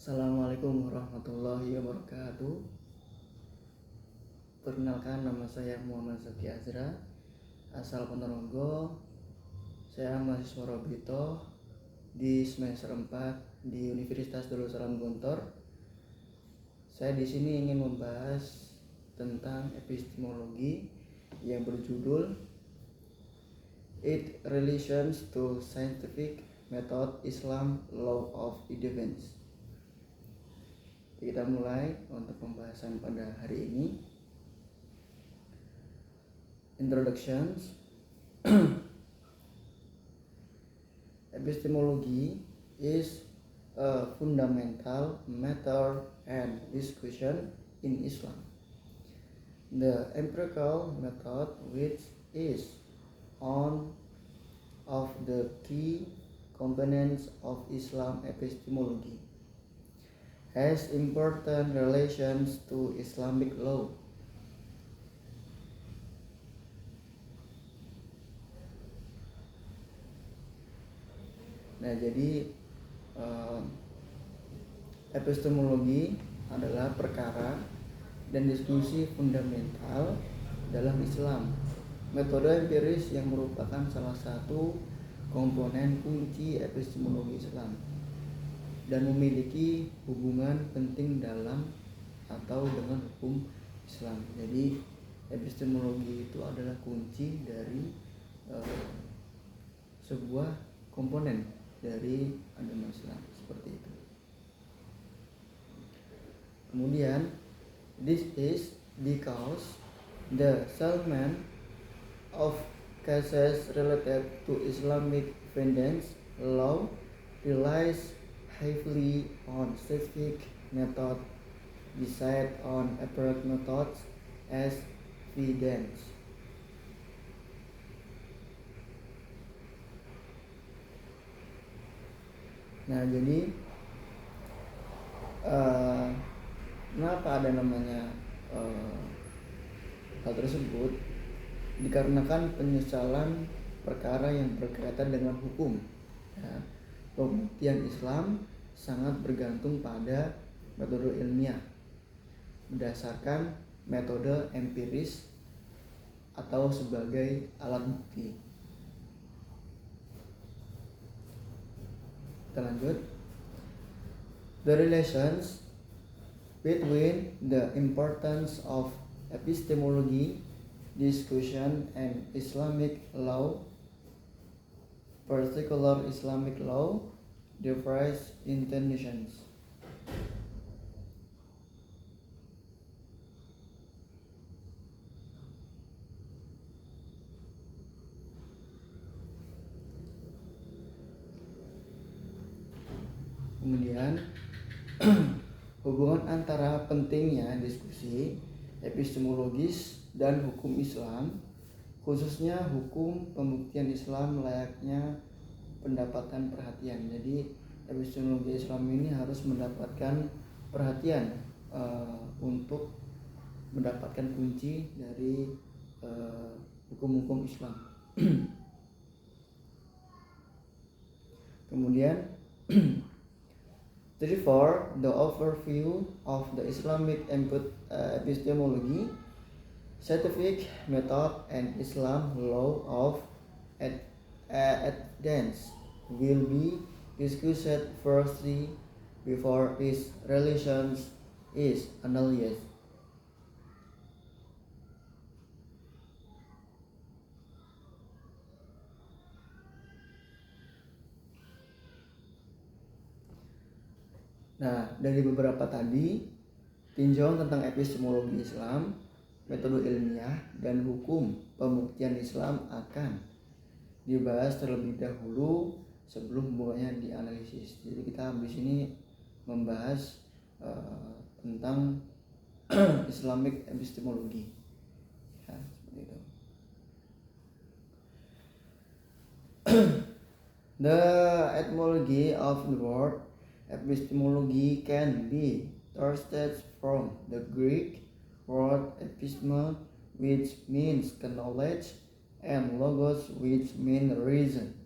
Assalamualaikum warahmatullahi wabarakatuh. Perkenalkan, nama saya Muhammad Zaki Azra, asal Ponorogo. Saya mahasiswa Robito di semester 4 di Universitas Darussalam Gontor. Saya di sini ingin membahas tentang epistemologi yang berjudul Its Relations to Scientific Method, Islam, Law of Evidence. Kita mulai untuk pembahasan pada hari ini. Introductions. Epistemology is a fundamental matter and discussion in Islam. The empirical method, which is one of the key components of Islam epistemology, has important relations to Islamic law. Nah, jadi epistemologi adalah perkara dan diskusi fundamental dalam Islam. Metode empiris yang merupakan salah satu komponen kunci epistemologi Islam dan memiliki hubungan penting dalam atau dengan hukum Islam. Jadi epistemologi itu adalah kunci dari sebuah komponen dari agama Islam, seperti itu. Kemudian, this is because the settlement of cases related to Islamic vengeance law relies heavily on specific method beside on apparent methods as evidence. Nah, jadi kenapa ada namanya hal tersebut? Dikarenakan penyesalan perkara yang berkaitan dengan hukum. Ya, pembuktian Islam sangat bergantung pada metode ilmiah berdasarkan metode empiris atau sebagai alat bukti. Kita lanjut. The relations between the importance of epistemology discussion and Islamic law, particular Islamic law, differs intentions. Kemudian hubungan antara pentingnya diskusi epistemologis dan hukum Islam, khususnya hukum pembuktian Islam layaknya mendapatkan perhatian. Jadi epistemologi Islam ini harus mendapatkan perhatian untuk mendapatkan kunci dari hukum-hukum Islam. Kemudian therefore, the overview of the Islamic epistemology, scientific method, and Islam law of evidence will be discussed firstly before its relations is analyzed. Nah, dari beberapa tadi, tinjauan tentang epistemologi Islam, metode ilmiah, dan hukum pembuktian Islam akan dibahas terlebih dahulu sebelum hubungannya dianalisis. Jadi kita habis ini membahas tentang Islamic epistemology. Ya, seperti itu. The etymology of the word epistemology can be traced from the Greek word episteme, which means knowledge, and logos, which means reason.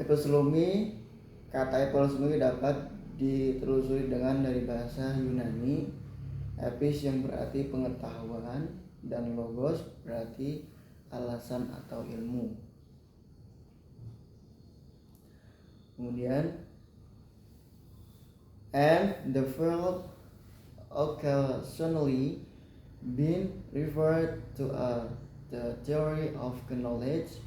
Epistolomi, kata epistolomi dapat ditelusuri dengan dari bahasa Yunani. Epis yang berarti pengetahuan dan logos berarti alasan atau ilmu. Kemudian and the field occasionally been referred to as the theory of knowledge.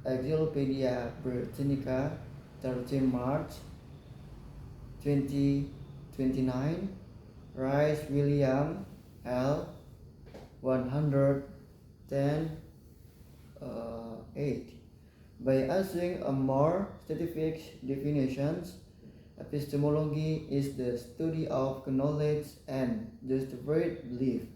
Encyclopedia Britannica 13 March 2029. Rice William L 110 8. By using a more specific definitions, epistemology is the study of knowledge and justified belief.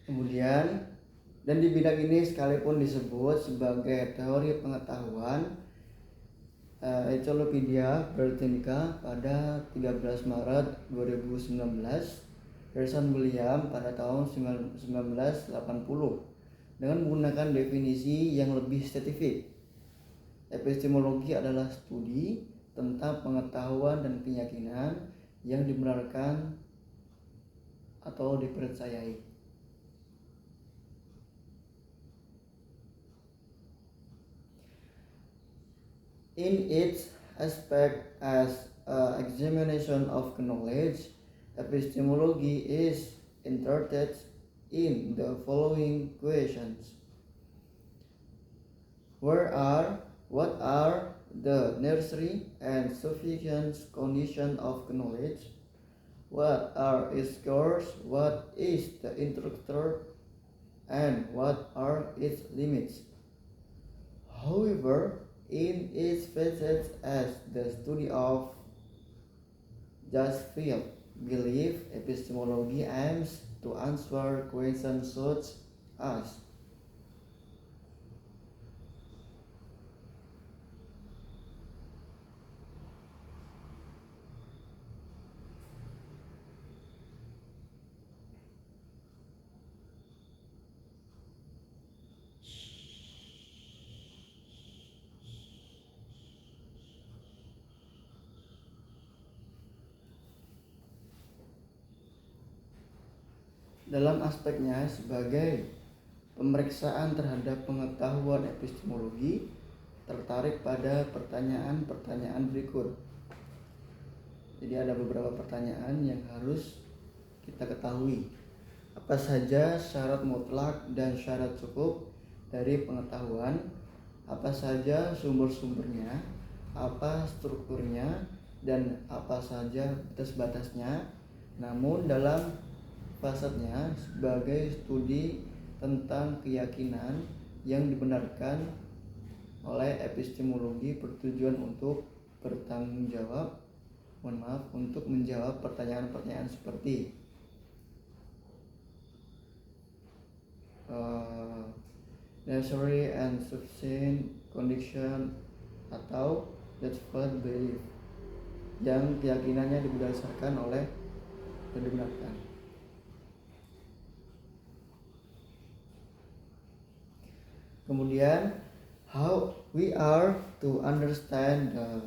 Kemudian, dan di bidang ini sekalipun disebut sebagai teori pengetahuan, Encyclopedia Britannica pada 13 Maret 2019, Harrison William pada tahun 1980 dengan menggunakan definisi yang lebih spesifik. Epistemologi adalah studi tentang pengetahuan dan keyakinan yang dibenarkan atau dipercayai. In its aspect as an examination of knowledge, epistemology is interested in the following questions. What are the necessary and sufficient conditions of knowledge? What are its goals? What is the instructor? And what are its limits? However, in its facets as the study of just field belief, epistemology aims to answer questions such as dalam aspeknya sebagai pemeriksaan terhadap pengetahuan epistemologi tertarik pada pertanyaan-pertanyaan berikut. Jadi ada beberapa pertanyaan yang harus kita ketahui. Apa saja syarat mutlak dan syarat cukup dari pengetahuan? Apa saja sumber-sumbernya? Apa strukturnya? Dan apa saja batas-batasnya? Namun dalam fasadnya sebagai studi tentang keyakinan yang dibenarkan oleh epistemologi bertujuan untuk bertanggung jawab untuk menjawab pertanyaan-pertanyaan seperti necessary and sufficient condition atau justified belief yang keyakinannya didasarkan oleh dan dibenarkan. Kemudian, how we are to understand the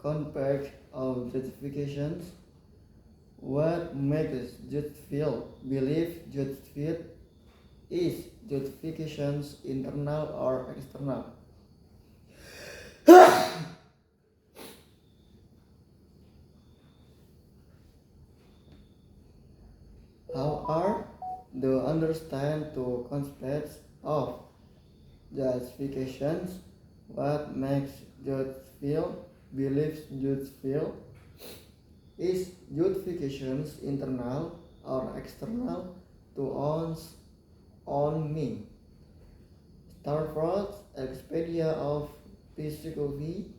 concept of justifications, what makes justified belief justified, is justifications internal or external? How are the understand to concepts of justifications, what makes justified beliefs justified, is justifications internal or external to one's own me? Stanford Encyclopedia of Psychology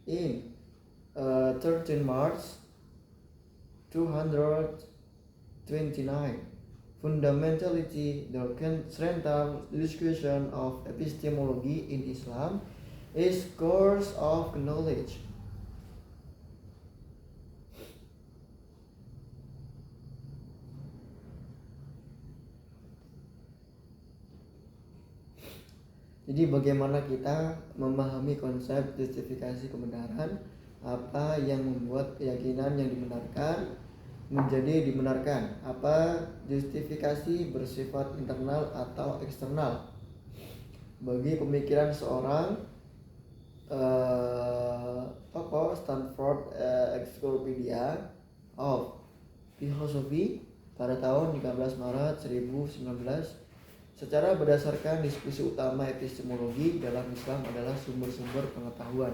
in 13 March 229. Fundamentality, the central discussion of epistemology in Islam, is course of knowledge. Jadi bagaimana kita memahami konsep justifikasi kebenaran, apa yang membuat keyakinan yang dibenarkan menjadi dibenarkan, apa justifikasi bersifat internal atau eksternal. Bagi pemikiran seorang tokoh Stanford Encyclopedia of Philosophy pada tahun 13 Maret 1919, secara berdasarkan diskusi utama epistemologi dalam Islam adalah sumber-sumber pengetahuan.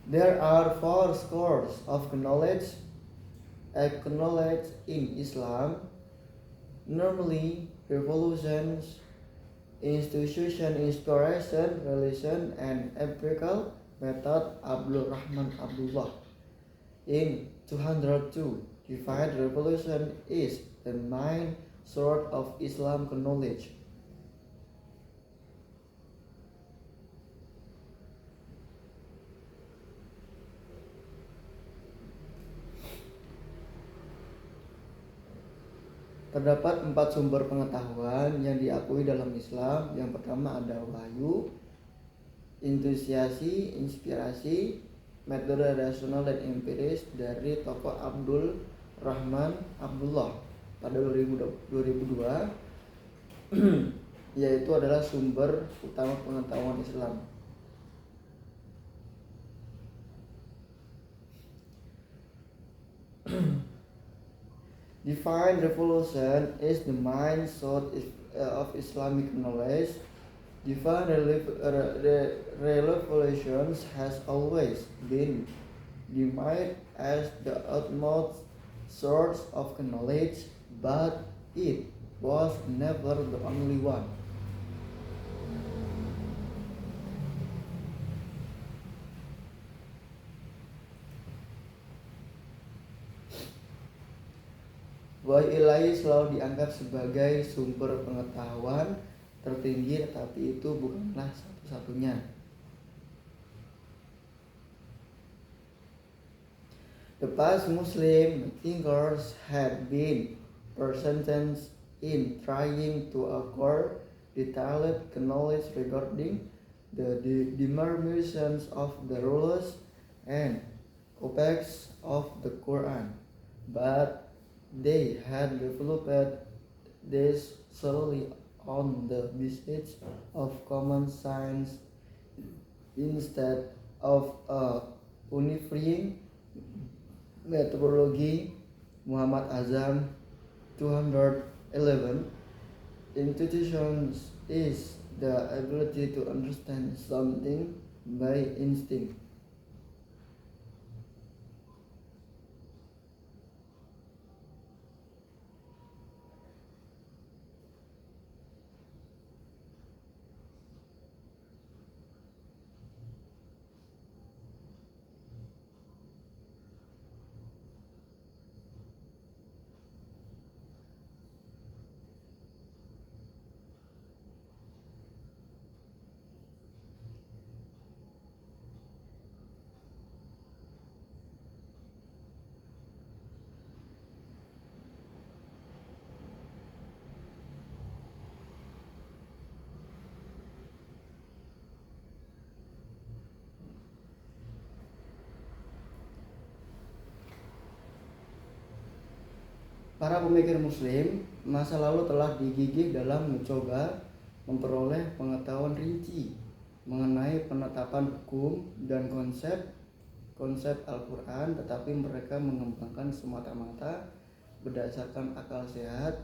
There are 4 scores of knowledge acknowledged in Islam, normally revolutions, institution, inspiration, relation, and empirical method. Abdul Rahman Abdullah in 202 defined revolution is the main source of Islam knowledge. Terdapat 4 sumber pengetahuan yang diakui dalam Islam. Yang pertama ada wahyu, intuisiasi, inspirasi, metode rasional dan empiris dari tokoh Abdul Rahman Abdullah pada 2002 yaitu adalah sumber utama pengetahuan Islam. Divine revolution is the main source of Islamic knowledge. Divine revelations has always been deemed as the utmost source of knowledge, but it was never the only one. Wahyu ilahi selalu dianggap sebagai sumber pengetahuan tertinggi, tetapi itu bukanlah satu-satunya. The past Muslim thinkers had been persistent in trying to acquire detailed knowledge regarding the demarcations of the rules and codex of the Quran, but they had developed this solely on the basis of common sense instead of a unifying methodology. Muhammad Azam 211. Intuitions is the ability to understand something by instinct. Para pemikir Muslim masa lalu telah digigih dalam mencoba memperoleh pengetahuan rinci mengenai penetapan hukum dan konsep Al-Quran, tetapi mereka mengembangkan semata-mata berdasarkan akal sehat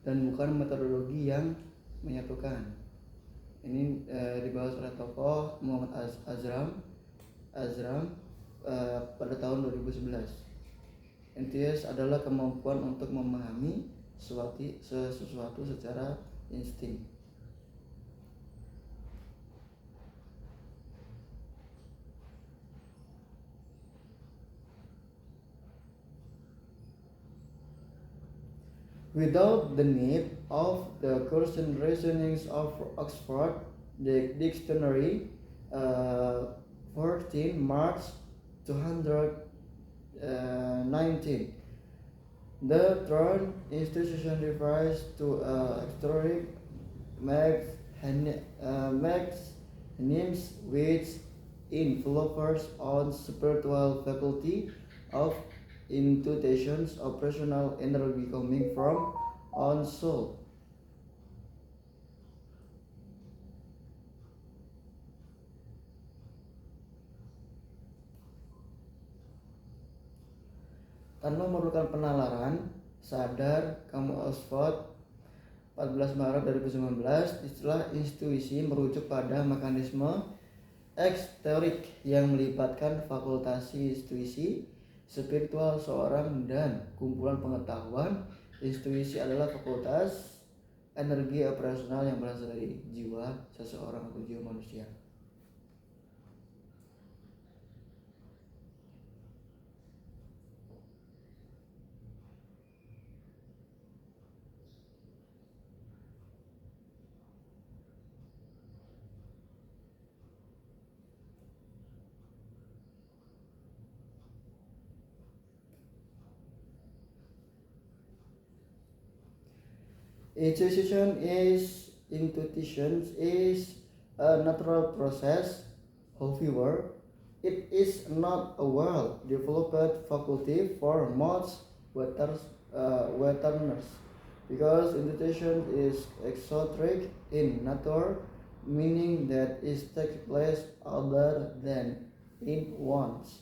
dan bukan metodologi yang menyatukan. Ini dibahas oleh tokoh Muhammad Azram pada tahun 2011. Enthusiasm adalah kemampuan untuk memahami sesuatu secara insting. Without the need of the Christian reasonings of Oxford Dictionary, 14 March 219, the term institution refers to historic mechanisms which influence on spiritual faculty of intuitions operational energy coming from on soul. Tanpa memerlukan penalaran, sadar kamu Oxford 14 Maret 2019, istilah intuisi merujuk pada mekanisme eksterik yang melibatkan fakultasi intuisi spiritual seorang dan kumpulan pengetahuan. Intuisi adalah fakultas energi operasional yang berasal dari jiwa seseorang atau jiwa manusia. Intuition is a natural process. However, it is not a well-developed faculty for most Westerners because intuition is exoteric in nature, meaning that it takes place other than in one's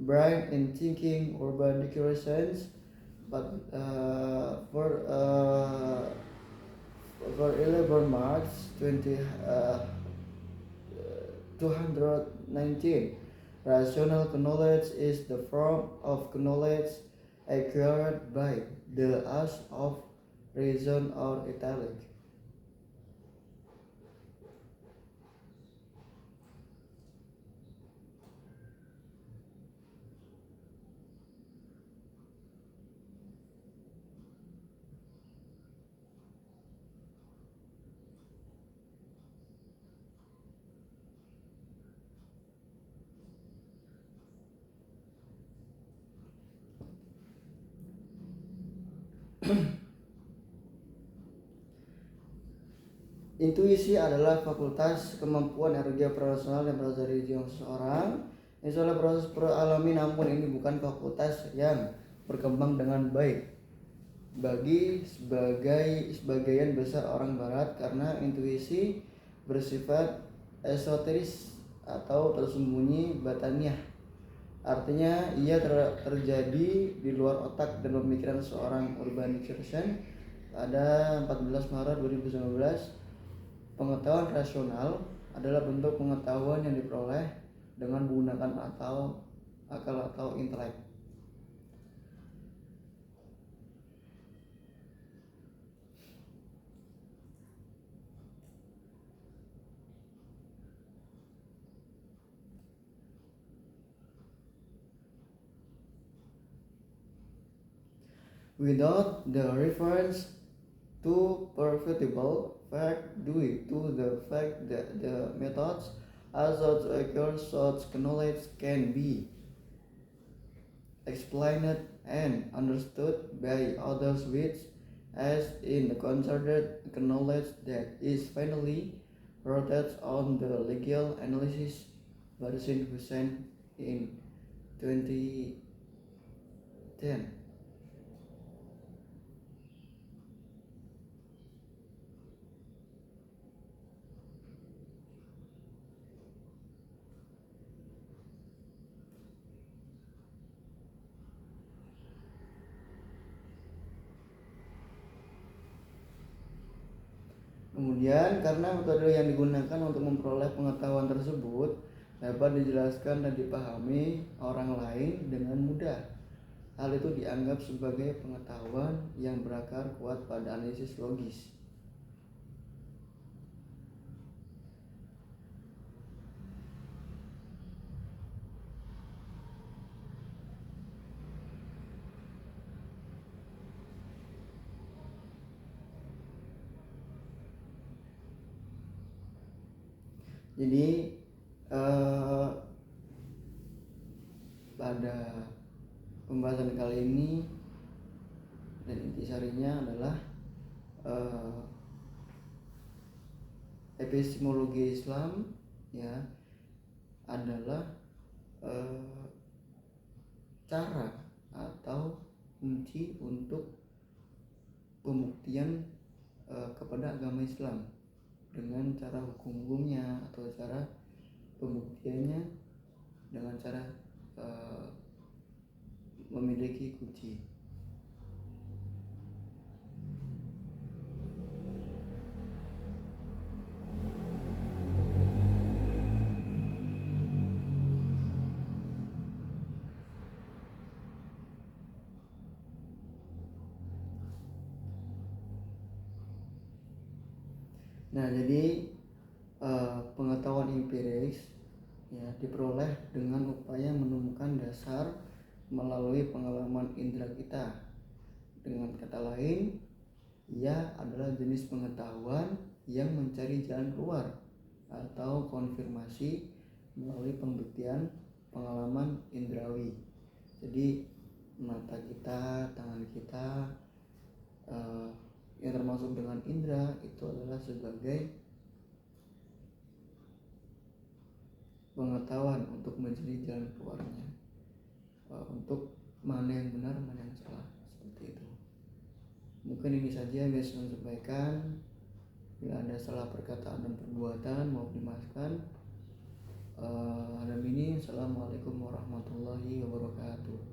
brain in thinking urban declarations. But for 11 March 219, rational knowledge is the form of knowledge acquired by the use of reason or intellect. Intuisi adalah fakultas kemampuan energi operasional yang berasal dari jiwa seseorang. Ini adalah proses alami, namun ini bukan fakultas yang berkembang dengan baik bagi sebagian besar orang barat karena intuisi bersifat esoteris atau tersembunyi batiniah. Artinya ia terjadi di luar otak dan pemikiran seorang urban dictionary pada 14 Maret 2019. Pengetahuan rasional adalah bentuk pengetahuan yang diperoleh dengan menggunakan akal atau intelek. Without the reference to perceptible fact due to the fact that the methods as such occur, such knowledge can be explained and understood by others, which as in the considered knowledge that is finally wrote on the legal analysis by Hussein in 2010. Kemudian karena metode yang digunakan untuk memperoleh pengetahuan tersebut dapat dijelaskan dan dipahami orang lain dengan mudah. Hal itu dianggap sebagai pengetahuan yang berakar kuat pada analisis logis. Jadi pada pembahasan kali ini dan intisarinya adalah epistemologi Islam ya adalah cara atau kunci untuk pembuktian kepada agama Islam dengan cara hukum-hukumnya atau cara pembuktiannya dengan cara memiliki kunci. Nah, jadi pengetahuan empiris ya diperoleh dengan upaya menemukan dasar melalui pengalaman indera kita. Dengan kata lain, ia adalah jenis pengetahuan yang mencari jalan keluar atau konfirmasi melalui pembuktian pengalaman indrawi. Jadi mata kita, tangan kita yang termasuk dengan indera itu adalah sebagai pengetahuan untuk mencari jalan keluarnya, untuk mana yang benar, mana yang salah, seperti itu. Mungkin ini saja yang bisa saya sampaikan. Bila ada salah perkataan dan perbuatan mohon dimaafkan. Assalamualaikum warahmatullahi wabarakatuh.